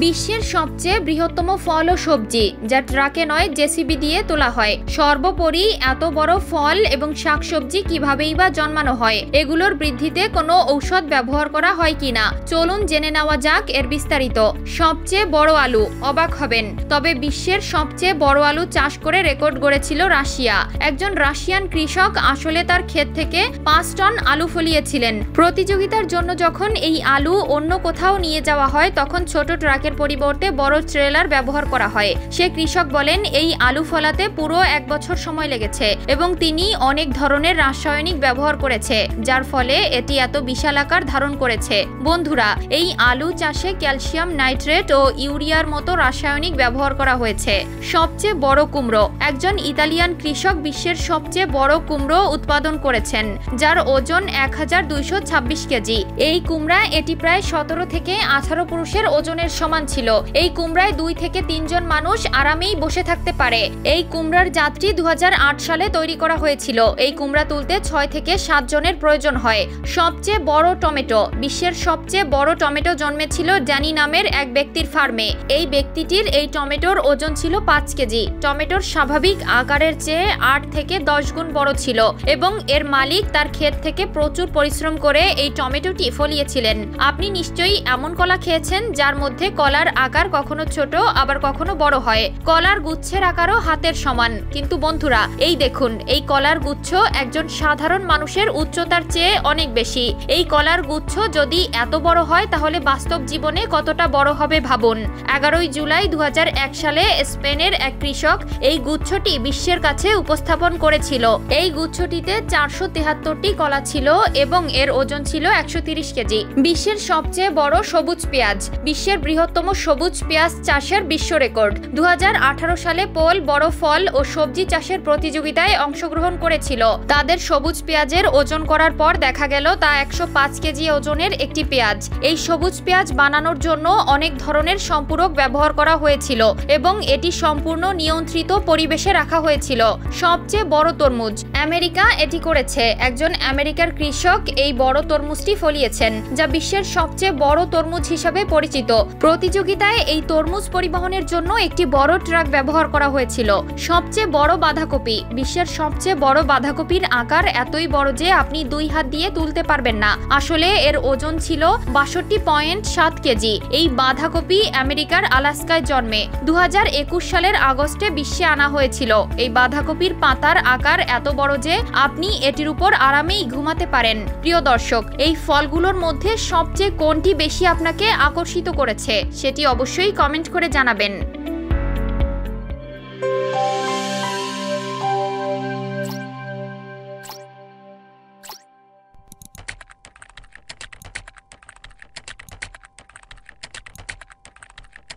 বিশ্বের সবচেয়ে বৃহত্তম ফল ও সবজি, যা ট্রাকে নয় জেসিবি দিয়ে তোলা হয়। সর্বোপরি এত বড় ফল এবং শাকসবজি কিভাবেই বা জন্মানো হয়? এগুলোর বৃদ্ধিতে কোনো ঔষধ ব্যবহার করা হয় কিনা, চলুন জেনে নেওয়া যাক এর বিস্তারিত। সবচেয়ে বড় আলু, অবাক হবেন, তবে বিশ্বের সবচেয়ে বড় আলু চাষ করে রেকর্ড গড়েছিল রাশিয়া। একজন রাশিয়ান কৃষক আসলে তার ক্ষেত থেকে 5 টন আলু ফলিয়েছিলেন। প্রতিযোগিতার জন্য যখন এই আলু অন্য কোথাও নিয়ে যাওয়া হয়, তখন ছোট ট্রাকের পরিবর্তে বড় ট্রেলার ব্যবহার করা হয়। সে কৃষক বলেন, এই আলু ফলাতে পুরো 1 বছর সময় লেগেছে এবং তিনি অনেক ধরনের রাসায়নিক ব্যবহার করেছে, যার ফলে এটি এত বিশাল আকার ধারণ করেছে। বন্ধুরা, এই আলু চাষে ক্যালসিয়াম নাইট্রেট ও ইউরিয়ার মতো রাসায়নিক ব্যবহার করা হয়েছে। সবচেয়ে বড় কুমড়ো, একজন ইতালিয়ান কৃষক বিশ্বের সবচেয়ে বড় কুমড়ো উৎপাদন করেছেন, যার ওজন 1226 কেজি। এই কুমড়া এটি প্রায় 17 থেকে 18 পুরুষের ওজনের সমান ছিল। এই কুমড়ায় 2 থেকে 3 জন মানুষ আরামেই বসে থাকতে পারে। এই কুমড়ার জাতটি 2008 সালে তৈরি করা হয়েছিল। এই কুমড়া তুলতে 6 থেকে 7 জনের প্রয়োজন হয়। সবচেয়ে বড় টমেটো, বিশ্বের সবচেয়ে বড় টমেটো জন্মেছিল ড্যানি নামের এক ব্যক্তির ফার্মে। এই ব্যক্তিটির এই টমেটোর ওজন ছিল 5 কেজি। টমেটোর স্বাভাবিক আকারের চেয়ে 8 থেকে 10 গুণ বড় ছিল এবং এর মালিক তার ক্ষেত থেকে প্রচুর পরিশ্রম করে এই টমেটোটি ফলিয়েছিলেন। আপনি নিশ্চয়ই এমন কলা খেয়েছেন যার মধ্যে কলার আকার কখনো ছোট আবার কখনো বড় হয়। কলার গুচ্ছের আকারও হাতের সমান। কিন্তু বন্ধুরা, এই দেখুন, এই কলার গুচ্ছ একজন সাধারণ মানুষের উচ্চতার চেয়ে অনেক বেশি। এই কলার গুচ্ছ যদি এত বড় হয়, তাহলে বাস্তব জীবনে কতটা বড় হবে ভাবুন। 11 জুলাই 2001 সালে স্পেনের এক কৃষক এই গুচ্ছটি বিশ্বের কাছে উপস্থাপন করেছিল। এই গুচ্ছটিতে 473টি কলা ছিল এবং এর ওজন ছিল 130 কেজি। বিশ্বের সবচেয়ে বড় সবুজ পেঁয়াজ, বিশ্বের বৃহত্তম সবুজ পেঁয়াজ চাষের বিশ্ব রেকর্ড। 2018 সালে পোল বড় ফল ও সবজি চাষের প্রতিযোগিতায় অংশগ্রহণ করেছিল। তাদের সবুজ পেঁয়াজের ওজন করার পর দেখা গেল তা 105 কেজি ওজনের একটি পেঁয়াজ। এই সবুজ পেঁয়াজ বানানোর জন্য অনেক ধরনের সম্পূরক ব্যবহার করা হয়েছিল এবং এটি সম্পূর্ণ নিয়ন্ত্রিত পরিবেশে রাখা হয়েছিল। সবচেয়ে বড় তরমুজ, আমেরিকা এটি করেছে। একজন আমেরিকার কৃষক এই বড় তরমুজটি ফলিয়েছেন, যা বিশ্বের সবচেয়ে বড় তরমুজ হিসাবে পরিচিত। প্রতিযোগিতায় এই তরমুজ পরিবহনের জন্য একটি বড় ট্রাক ব্যবহার করা হয়েছিল। সবচেয়ে বড় বাঁধাকপি, বিশ্বের সবচেয়ে বড় বাঁধাকপির আকার এতই বড় যে আপনি 2 হাত দিয়ে তুলতে পারবেন না। আসলে এর ওজন ছিল 62.7 কেজি। এই বাঁধাকপি আমেরিকার আলাস্কায় জন্মে। 2021 সালের আগস্টে বিশ্বে আনা হয়েছিল। এই বাঁধাকপির পাতার আকার এত বড় যে আপনি এটির উপর আরামেই ঘুমাতে পারেন। প্রিয় দর্শক, এই ফলগুলোর মধ্যে সবচেয়ে কোনটি বেশি আপনাকে আকর্ষিত করেছে সেটি অবশ্যই কমেন্ট করে জানাবেন।